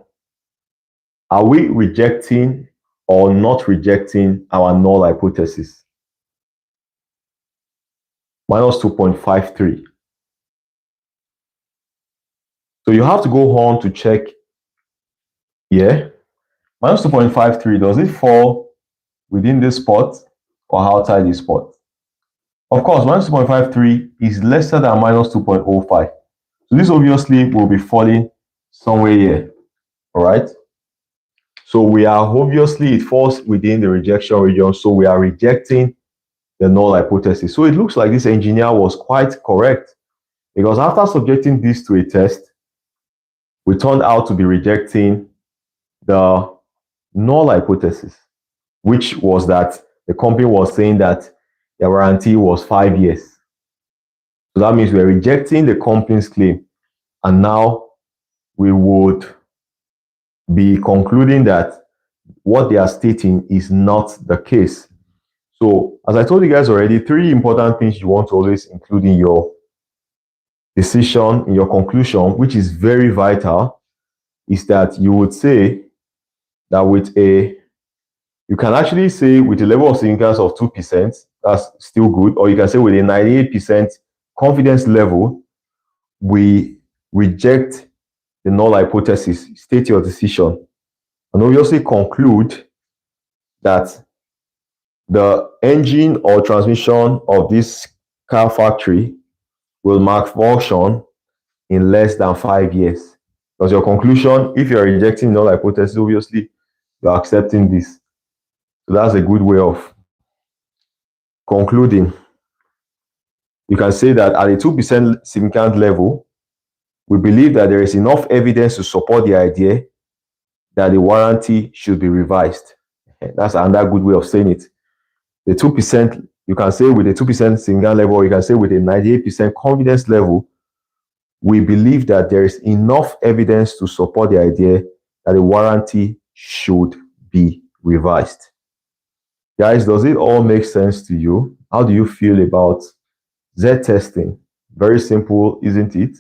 are we rejecting or not rejecting our null hypothesis? Minus 2.53. So you have to go on to check here. Minus 2.53, does it fall within this spot or outside this spot? Of course, minus 2.53 is lesser than minus 2.05. So this obviously will be falling somewhere here. All right. So we are obviously, it falls within the rejection region. So we are rejecting the null hypothesis. So it looks like this engineer was quite correct, because after subjecting this to a test, we turned out to be rejecting the null hypothesis, which was that the company was saying that the warranty was 5 years. So that means we're rejecting the company's claim. And now we would be concluding that what they are stating is not the case. So as I told you guys already, 3 important things you want to always include in your decision, in your conclusion, which is very vital, is that you would say that you can actually say with a level of significance of 2%, that's still good, or you can say with a 98% confidence level, we reject the null hypothesis. State your decision, and obviously conclude that the engine or transmission of this car factory will malfunction in less than 5 years. Because your conclusion, if you're rejecting null hypothesis, obviously you're accepting this. So that's a good way of concluding. You can say that at a 2% significant level, we believe that there is enough evidence to support the idea that the warranty should be revised. That's another good way of saying it. The 2%, you can say with a 2% significant level, or you can say with a 98% confidence level, we believe that there is enough evidence to support the idea that the warranty should be revised. Guys, does it all make sense to you? How do you feel about Z testing? Very simple, isn't it?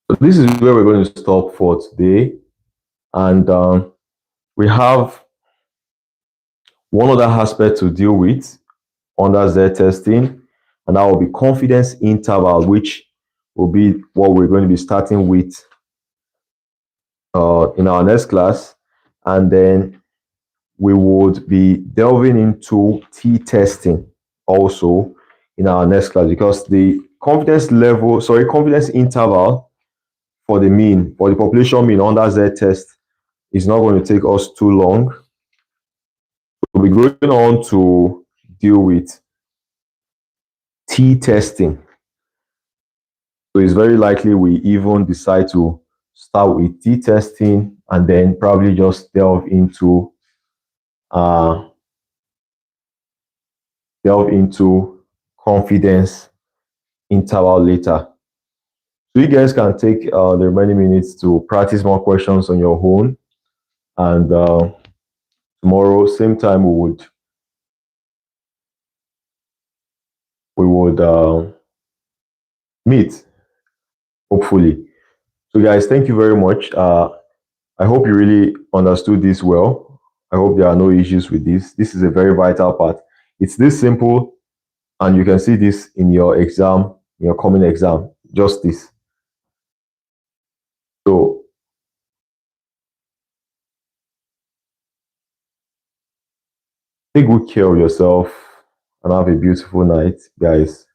So this is where we're going to stop for today. And we have one other aspect to deal with under Z testing, and that will be confidence interval, which will be what we're going to be starting with in our next class. And then we would be delving into t-testing also in our next class, because the confidence interval for the population mean under Z test is not going to take us too long. We'll be going on to deal with t-testing. So it's very likely we even decide to start with t-testing and then probably just delve into confidence interval later. So you guys can take the remaining minutes to practice more questions on your own. And tomorrow, same time, we would meet, hopefully. So guys, thank you very much. I hope you really understood this well. I hope there are no issues with this. This is a very vital part. It's this simple, and you can see this in your exam, in your coming exam, just this. So take good care of yourself and have a beautiful night, guys.